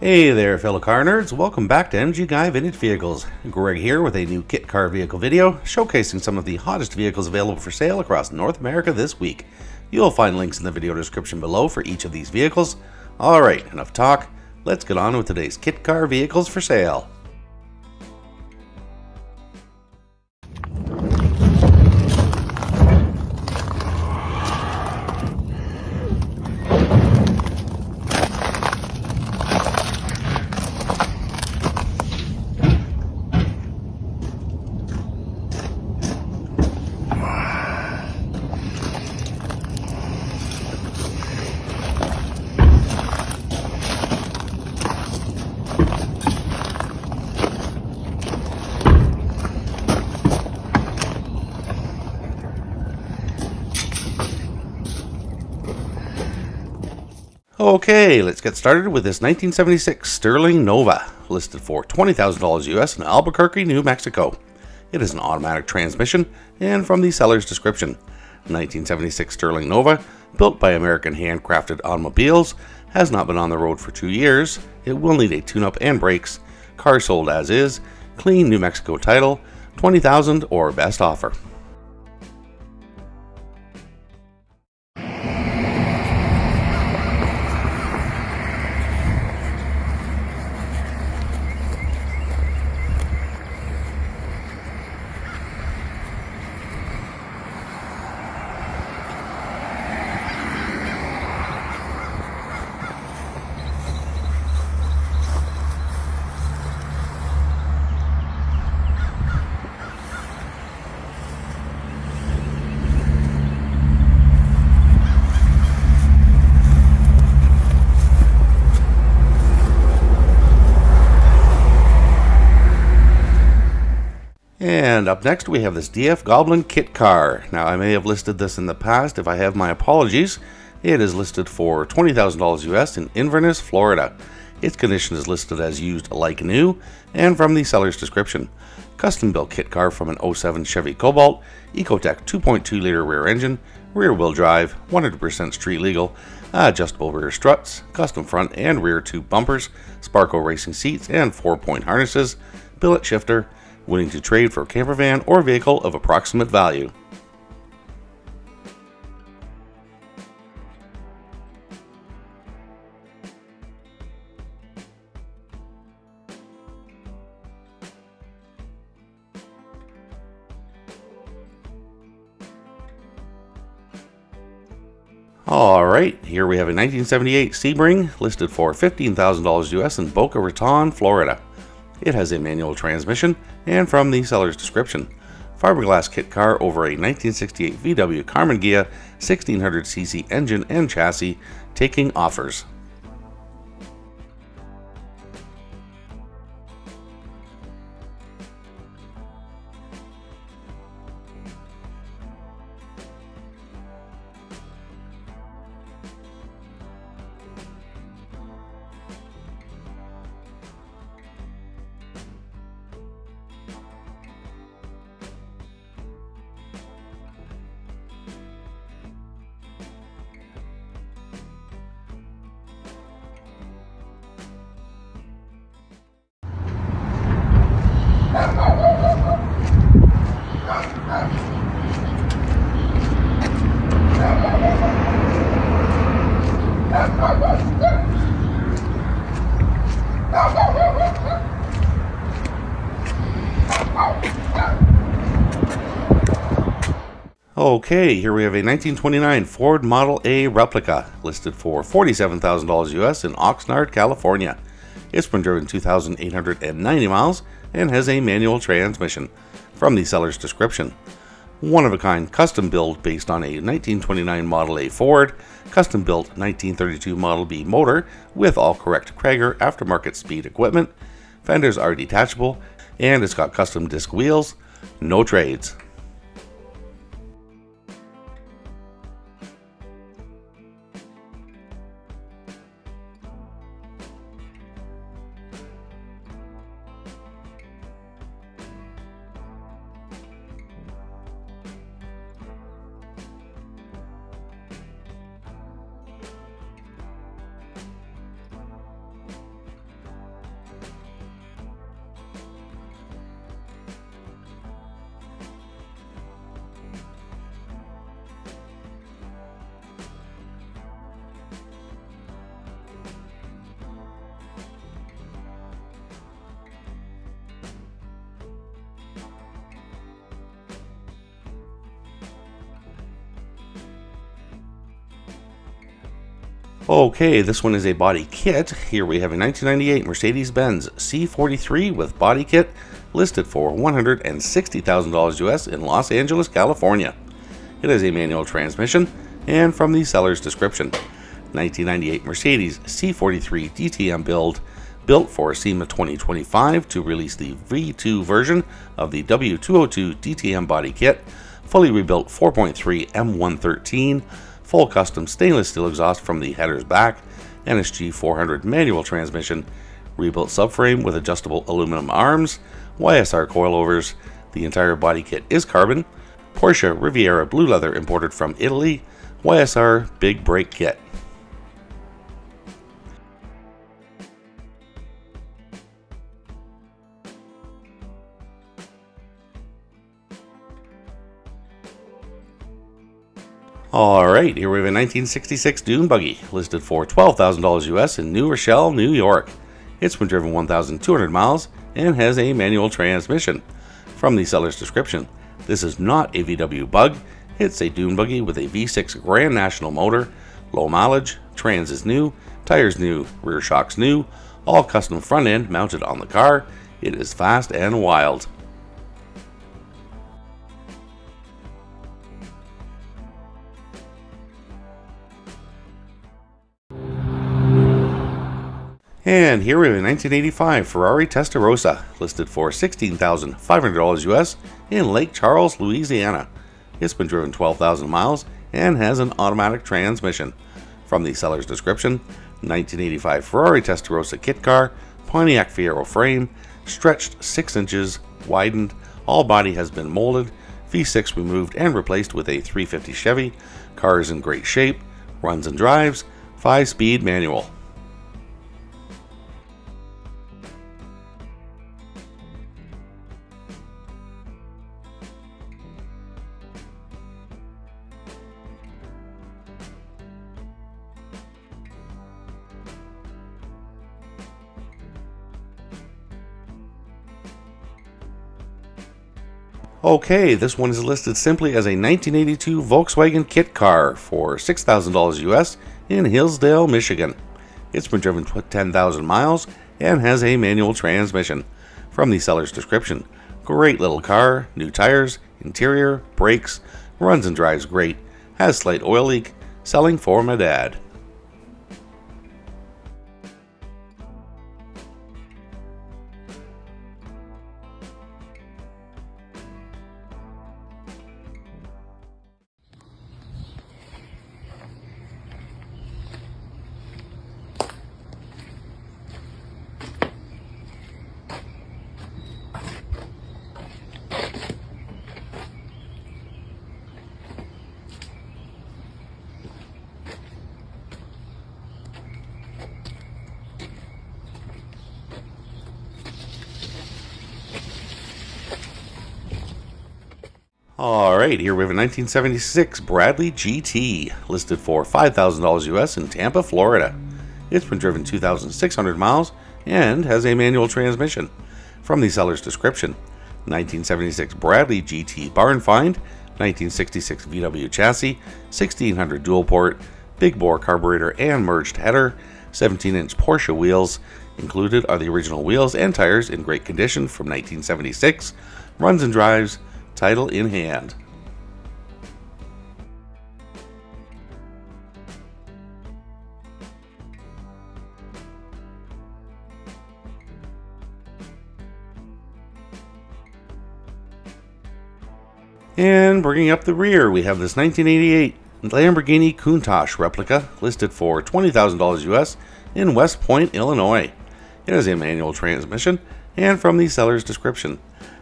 Hey there, fellow car nerds. Welcome back to MG Guy Vintage Vehicles. Greg here with a new kit car vehicle video showcasing some of the hottest vehicles available for sale across North America this week. You'll find links in the video description below for each of these vehicles. Alright, enough talk. Let's get on with today's kit car vehicles for sale. Okay, let's get started with this 1976 Sterling Nova, listed for $20,000 US in Albuquerque, New Mexico. It is an automatic transmission, and from the seller's description, 1976 Sterling Nova, built by American handcrafted automobiles, has not been on the road for 2 years. It will need a tune-up and brakes. Car sold as is, clean New Mexico title, $20,000 or best offer. And up next we have this DF Goblin kit car. Now I may have listed this in the past. If I have, my apologies. It is listed for $20,000 US in Inverness, Florida. Its condition is listed as used like new, and from the seller's description. Custom built kit car from an 07 Chevy Cobalt, Ecotec 2.2 liter rear engine, rear wheel drive, 100% street legal, adjustable rear struts, custom front and rear tube bumpers, Sparco racing seats and 4-point harnesses, billet shifter, willing to trade for a camper van or vehicle of approximate value. Alright, here we have a 1978 Sebring listed for $15,000 US in Boca Raton, Florida. It has a manual transmission, and from the seller's description, fiberglass kit car over a 1968 VW Carmen Ghia 1600cc engine and chassis, taking offers. Okay, here we have a 1929 Ford Model A replica listed for $47,000 US in Oxnard, California. It's been driven 2,890 miles and has a manual transmission. From the seller's description, one-of-a-kind custom build based on a 1929 Model A Ford, custom built 1932 Model B motor with all correct Krager aftermarket speed equipment, fenders are detachable, and it's got custom disc wheels, no trades. Okay, this one is a body kit. Here we have a 1998 Mercedes-Benz C43 with body kit listed for $160,000 US in Los Angeles, California. It has a manual transmission, and from the seller's description, 1998 Mercedes C43 DTM built for SEMA 2025 to release the V2 version of the W202 DTM body kit, fully rebuilt 4.3 M113, full custom stainless steel exhaust from the header's back, NSG 400 manual transmission, rebuilt subframe with adjustable aluminum arms, YSR coilovers. The entire body kit is carbon, Porsche Riviera blue leather imported from Italy, YSR big brake kit. Alright, here we have a 1966 Dune buggy, listed for $12,000 US in New Rochelle, New York. It's been driven 1,200 miles and has a manual transmission. From the seller's description, this is not a VW bug, it's a Dune buggy with a V6 Grand National motor, low mileage, trans is new, tires new, rear shocks new, all custom front end mounted on the car. It is fast and wild. And here we have a 1985 Ferrari Testarossa, listed for $16,500 US in Lake Charles, Louisiana. It's been driven 12,000 miles and has an automatic transmission. From the seller's description, 1985 Ferrari Testarossa kit car, Pontiac Fiero frame, stretched 6 inches, widened, all body has been molded, V6 removed and replaced with a 350 Chevy, car is in great shape, runs and drives, 5-speed manual. Okay, this one is listed simply as a 1982 Volkswagen kit car for $6,000 US in Hillsdale, Michigan. It's been driven 10,000 miles and has a manual transmission. From the seller's description, great little car, new tires, interior, brakes, runs and drives great, has slight oil leak, selling for my dad. Alright, here we have a 1976 Bradley GT, listed for $5,000 US in Tampa, Florida. It's been driven 2,600 miles and has a manual transmission. From the seller's description, 1976 Bradley GT barn find, 1966 VW chassis, 1600 dual port, big bore carburetor and merged header, 17-inch Porsche wheels. Included are the original wheels and tires in great condition from 1976, runs and drives, title in hand. And bringing up the rear, we have this 1988 Lamborghini Countach replica, listed for $20,000 US in West Point, Illinois. It has a manual transmission, and from the seller's description,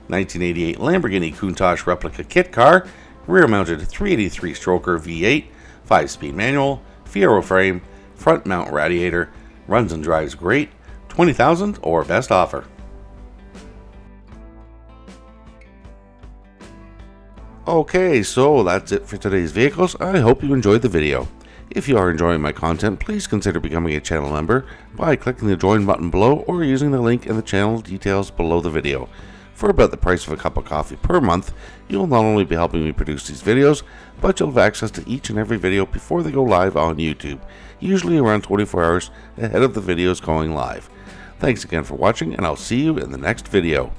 1988 Lamborghini Countach replica kit car, rear-mounted 383 stroker V8, 5-speed manual, Fiero frame, front mount radiator, runs and drives great, $20,000 or best offer. Okay, so that's it for today's vehicles. I hope you enjoyed the video. If you are enjoying my content, please consider becoming a channel member by clicking the join button below or using the link in the channel details below the video. For about the price of a cup of coffee per month, you'll not only be helping me produce these videos, but you'll have access to each and every video before they go live on YouTube, usually around 24 hours ahead of the videos going live. Thanks again for watching, and I'll see you in the next video.